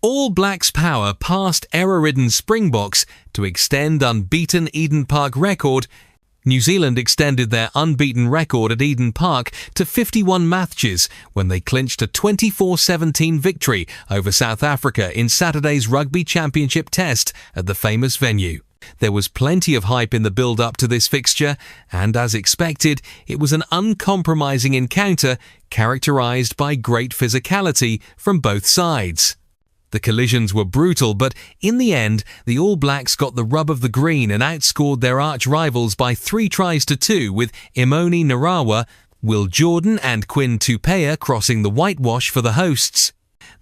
All Blacks' power passed error-ridden Springboks to extend unbeaten Eden Park record. New Zealand extended their unbeaten record at Eden Park to 51 matches when they clinched a 24-17 victory over South Africa in Saturday's Rugby Championship test at the famous venue. There was plenty of hype in the build-up to this fixture, and as expected, it was an uncompromising encounter characterised by great physicality from both sides. The collisions were brutal, but in the end, the All Blacks got the rub of the green and outscored their arch-rivals by 3-2, with Imoni Narawa, Will Jordan and Quinn Tupaea crossing the whitewash for the hosts.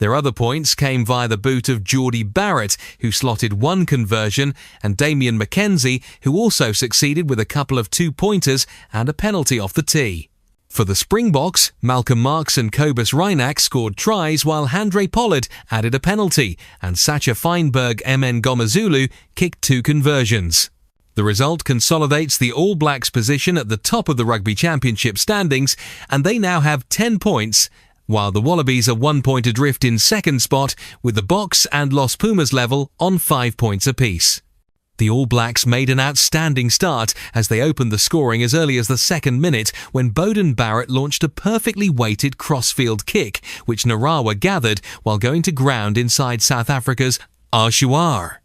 Their other points came via the boot of Jordie Barrett, who slotted one conversion, and Damian McKenzie, who also succeeded with a couple of two-pointers and a penalty off the tee. For the Springboks, Malcolm Marx and Cobus Reinach scored tries while Handré Pollard added a penalty and Sacha Feinberg Ngomazulu kicked two conversions. The result consolidates the All Blacks' position at the top of the Rugby Championship standings, and they now have 10 points, while the Wallabies are 1 point adrift in second spot, with the Boks and Los Pumas level on 5 points apiece. The All Blacks made an outstanding start as they opened the scoring as early as the second minute when Beauden Barrett launched a perfectly weighted crossfield kick, which Narawa gathered while going to ground inside South Africa's Aouar.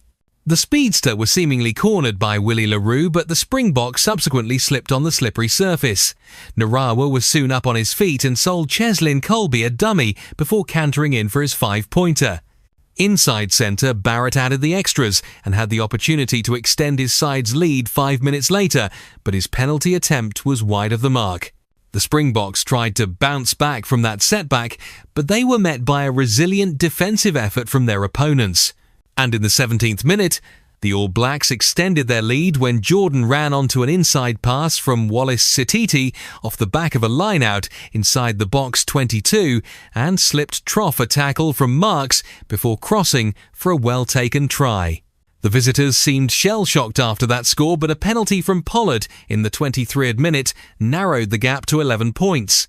The speedster was seemingly cornered by Willie le Roux, but the Springbok subsequently slipped on the slippery surface. Narawa was soon up on his feet and sold Cheslin Colby a dummy before cantering in for his 5-pointer. Inside centre, Barrett added the extras and had the opportunity to extend his side's lead 5 minutes later, but his penalty attempt was wide of the mark. The Springboks tried to bounce back from that setback, but they were met by a resilient defensive effort from their opponents. And in the 17th minute, the All Blacks extended their lead when Jordan ran onto an inside pass from Wallace Sititi off the back of a line-out inside the box 22 and slipped trough a tackle from Marx before crossing for a well-taken try. The visitors seemed shell-shocked after that score, but a penalty from Pollard in the 23rd minute narrowed the gap to 11 points.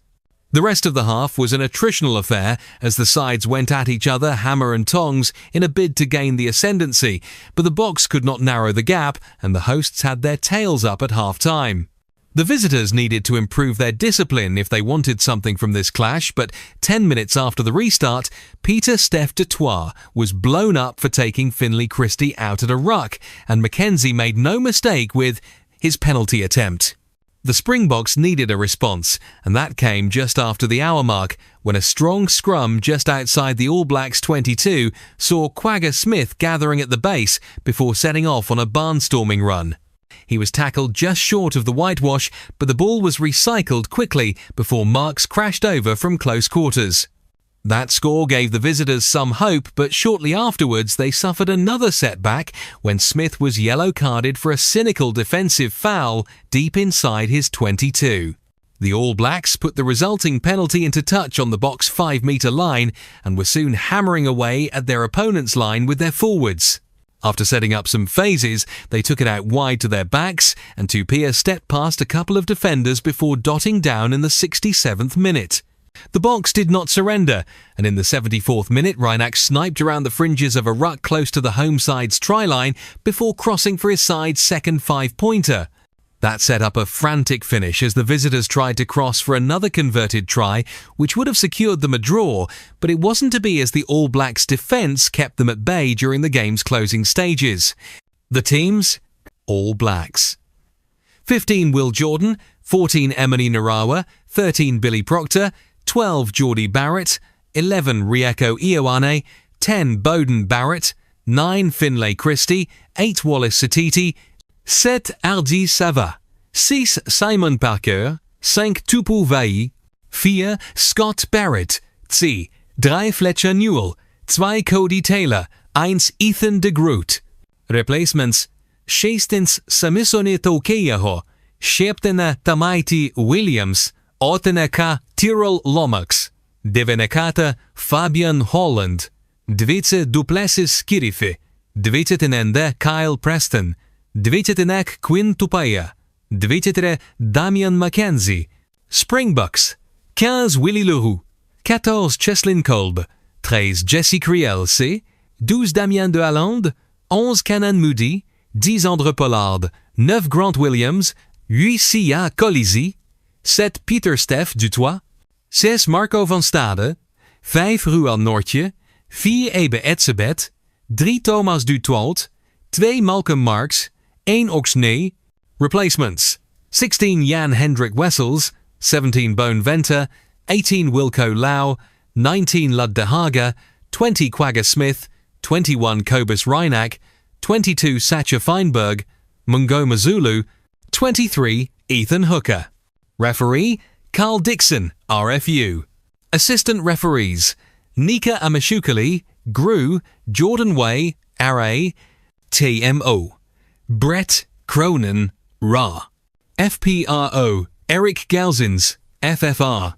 The rest of the half was an attritional affair as the sides went at each other hammer and tongs in a bid to gain the ascendancy, but the Boks could not narrow the gap and the hosts had their tails up at half-time. The visitors needed to improve their discipline if they wanted something from this clash, but 10 minutes after the restart, Peter Steph du Toit was blown up for taking Finlay Christie out at a ruck, and McKenzie made no mistake with his penalty attempt. The Springboks needed a response, and that came just after the hour mark when a strong scrum just outside the All Blacks 22 saw Quagga Smith gathering at the base before setting off on a barnstorming run. He was tackled just short of the whitewash, but the ball was recycled quickly before Marx crashed over from close quarters. That score gave the visitors some hope, but shortly afterwards they suffered another setback when Smith was yellow-carded for a cynical defensive foul deep inside his 22. The All Blacks put the resulting penalty into touch on the Boks 5-metre line and were soon hammering away at their opponent's line with their forwards. After setting up some phases, they took it out wide to their backs and Tupaea stepped past a couple of defenders before dotting down in the 67th minute. The Boks did not surrender, and in the 74th minute Reinach sniped around the fringes of a ruck close to the home side's try line before crossing for his side's second 5-pointer. That set up a frantic finish as the visitors tried to cross for another converted try, which would have secured them a draw, but it wasn't to be as the All Blacks' defence kept them at bay during the game's closing stages. The teams? All Blacks. 15 Will Jordan, 14 Imoni Narawa, 13 Billy Proctor, 12 Jordie Barrett, 11 Rieko Ioane, 10 Beauden Barrett, 9 Finlay Christie, 8 Wallace Sititi, 7 Hardy Sava, 6 Simon Parker, 5 Tupou Vaa'i, 4 Scott Barrett, 3 Fletcher Newell, 2 Cody Taylor, 1 Ethan de Groot. Replacements: 16 Samisone Toukeyaho, 17 Tamaiti Williams, 18 Tyrrell Lomax, 19 Fabian Holland, 20 Duplessis Kirife, 21 Kyle Preston, 21 Quinn Tupaea, 23 Damian McKenzie. Springboks: 15 Willie le Roux, 14 Cheslin Kolb, 13 Jesse Kriel C, 12 Damien de Haaland, 11 Canan Moody, 10 Andre Pollard, 9 Grant Williams, 8 Sia Colisi, 7 Pieter Stef Dutoit, 6 Marco van Stade, 5 Ruan Noortje, 4 Ebe Etzebeth, 3 Thomas Dutoit, 2 Malcolm Marx, 1 Oxney. Replacements: 16 Jan Hendrik Wessels, 17 Bone Venter, 18 Wilco Lau, 19 Lud de Haga, 20 Quagga Smith, 21 Kobus Reinach, 22 Sacha Feinberg, Mungo Mazulu, 23 Ethan Hooker. Referee: Carl Dixon, RFU. Assistant referees: Nika Amashukali, GRU, Jordan Way, RA, TMO. Brett Cronin, RA. FPRO: Eric Galzins, FFR.